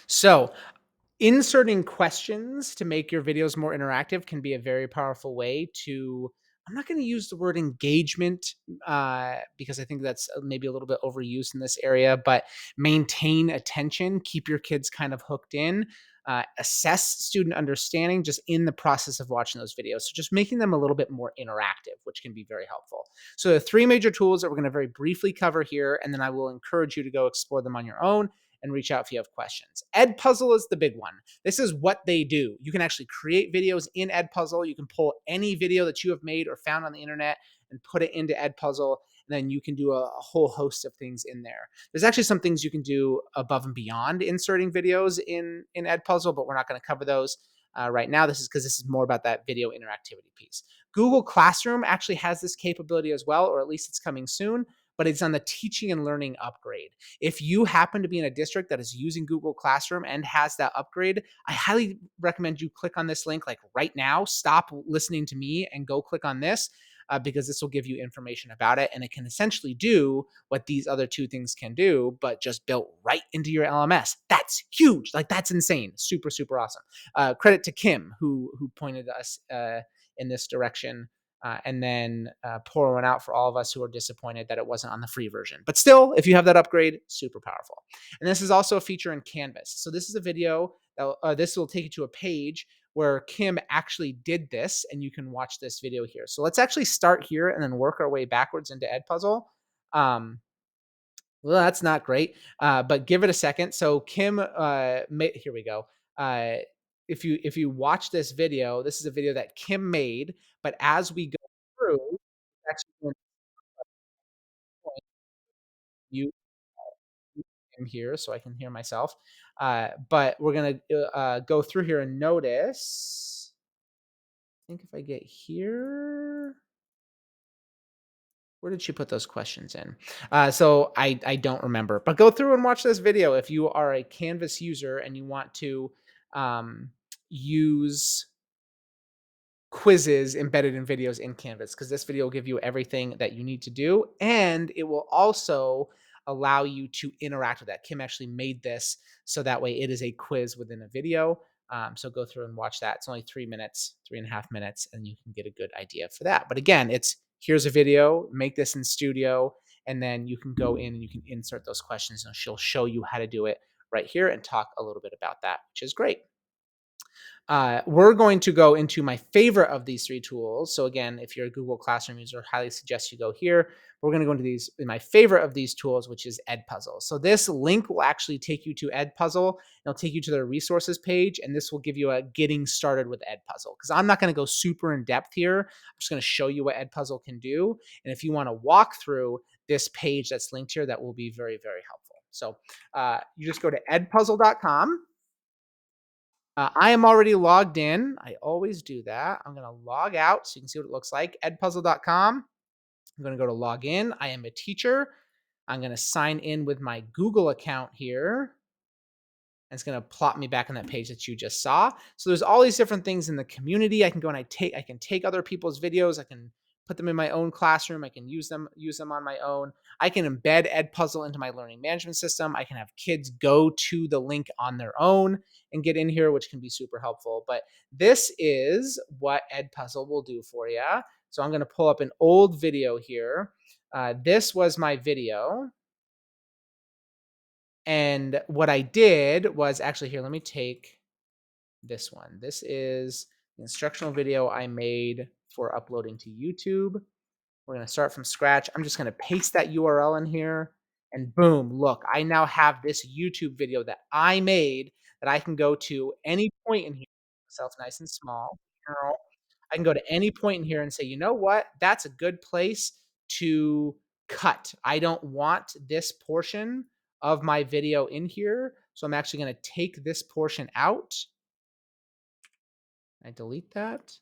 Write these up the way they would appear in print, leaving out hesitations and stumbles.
So, inserting questions to make your videos more interactive can be a very powerful way to I'm not going to use the word engagement because I think that's maybe a little bit overused in this area, but maintain attention, keep your kids kind of hooked in, assess student understanding just in the process of watching those videos. So just making them a little bit more interactive, which can be very helpful. So the three major tools that we're going to very briefly cover here, and then I will encourage you to go explore them on your own and reach out if you have questions. Edpuzzle is the big one. This is what they do. You can actually create videos in Edpuzzle. You can pull any video that you have made or found on the internet and put it into Edpuzzle. And then you can do a whole host of things in there. There's actually some things you can do above and beyond inserting videos in Edpuzzle, but we're not going to cover those right now. This is because this is more about that video interactivity piece. Google Classroom actually has this capability as well, or at least it's coming soon, but it's on the teaching and learning upgrade. If you happen to be in a district that is using Google Classroom and has that upgrade, I highly recommend you click on this link like right now. Stop listening to me and go click on this because this will give you information about it. And it can essentially do what these other two things can do, but just built right into your LMS. That's huge. Like that's insane. Super, super awesome. Credit to Kim who pointed us in this direction and then pour one out for all of us who are disappointed that it wasn't on the free version. But still, if you have that upgrade, super powerful. And this is also a feature in Canvas. So this is a video, this will take you to a page where Kim actually did this, and you can watch this video here. So let's actually start here and then work our way backwards into Edpuzzle. Well, that's not great, but give it a second. So Kim, here we go. If you watch this video, this is a video that Kim made, but as we go through, it's actually going to point you Kim here so I can hear myself. But we're gonna go through here and notice. I think if I get here, where did she put those questions in? So I don't remember, but go through and watch this video if you are a Canvas user and you want to use quizzes embedded in videos in Canvas, because this video will give you everything that you need to do, and it will also allow you to interact with that. Kim actually made this so that way it is a quiz within a video. So go through and watch that. It's only 3 minutes, 3.5 minutes, and you can get a good idea for that. But again, it's here's a video, make this in Studio, and then you can go in and you can insert those questions, and she'll show you how to do it right here and talk a little bit about that, which is great. We're going to go into my favorite of these three tools. So again, if you're a Google Classroom user, I highly suggest you go here. We're going to go into my favorite of these tools, which is Edpuzzle. So this link will actually take you to Edpuzzle. It'll take you to their resources page, and this will give you a getting started with Edpuzzle. Because I'm not going to go super in depth here. I'm just going to show you what Edpuzzle can do. And if you want to walk through this page that's linked here, that will be very, very helpful. So you just go to edpuzzle.com. I am already logged in. I always do that. I'm going to log out so you can see what it looks like. Edpuzzle.com. I'm going to go to log in. I am a teacher. I'm going to sign in with my Google account here. And it's going to plot me back on that page that you just saw. So there's all these different things in the community. I can go and I can take other people's videos. I can put them in my own classroom. I can use them on my own. I can embed Edpuzzle into my learning management system. I can have kids go to the link on their own and get in here, which can be super helpful. But this is what Edpuzzle will do for you. So I'm going to pull up an old video here. This was my video. And what I did was actually here, let me take this one. This is the instructional video I made for uploading to YouTube. We're going to start from scratch. I'm just going to paste that URL in here and boom, look, I now have this YouTube video that I made that I can go to any point in here. Myself nice and small. I can go to any point in here and say, you know what? That's a good place to cut. I don't want this portion of my video in here. So I'm actually going to take this portion out. I delete that.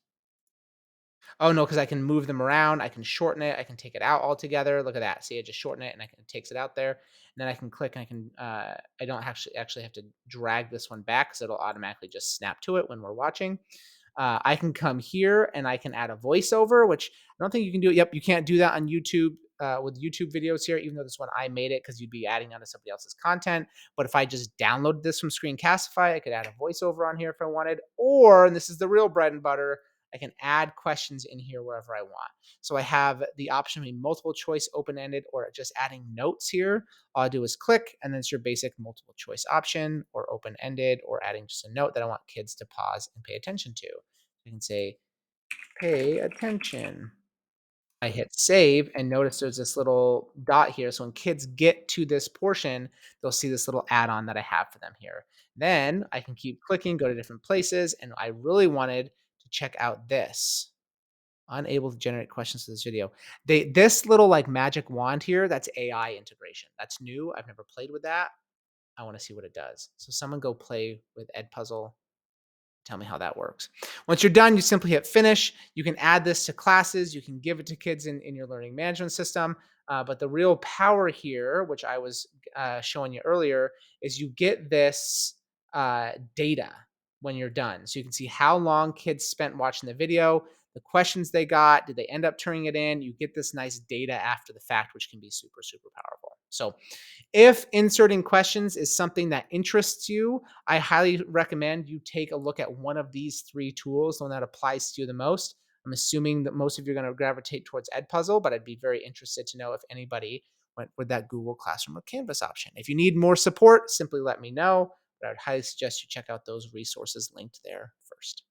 Oh no, because I can move them around. I can shorten it. I can take it out altogether. Look at that. See, I just shorten it and it takes it out there. And then I can click and I can, I don't actually have to drag this one back because it'll automatically just snap to it when we're watching. I can come here and I can add a voiceover, which I don't think you can do it. Yep, you can't do that on YouTube. with YouTube videos here, even though this one I made it because you'd be adding onto somebody else's content. But if I just downloaded this from Screencastify, I could add a voiceover on here if I wanted. Or, and this is the real bread and butter, I can add questions in here wherever I want. So I have the option of multiple choice, open ended, or just adding notes here. All I do is click, and then it's your basic multiple choice option, or open ended, or adding just a note that I want kids to pause and pay attention to. You can say, pay attention. I hit save and notice there's this little dot here. So when kids get to this portion, they'll see this little add-on that I have for them here. Then I can keep clicking, go to different places, and I really wanted to check out this. Unable to generate questions for this video. This little like magic wand here, that's AI integration. That's new. I've never played with that. I want to see what it does. So someone go play with Edpuzzle. Tell me how that works. Once you're done, you simply hit finish. You can add this to classes. You can give it to kids in your learning management system. But the real power here, which I was showing you earlier, is you get this data when you're done. So you can see how long kids spent watching the video, the questions they got, did they end up turning it in? You get this nice data after the fact, which can be super, super powerful. So if inserting questions is something that interests you, I highly recommend you take a look at one of these three tools, the one that applies to you the most. I'm assuming that most of you are going to gravitate towards Edpuzzle, but I'd be very interested to know if anybody went with that Google Classroom or Canvas option. If you need more support, simply let me know. But I would highly suggest you check out those resources linked there first.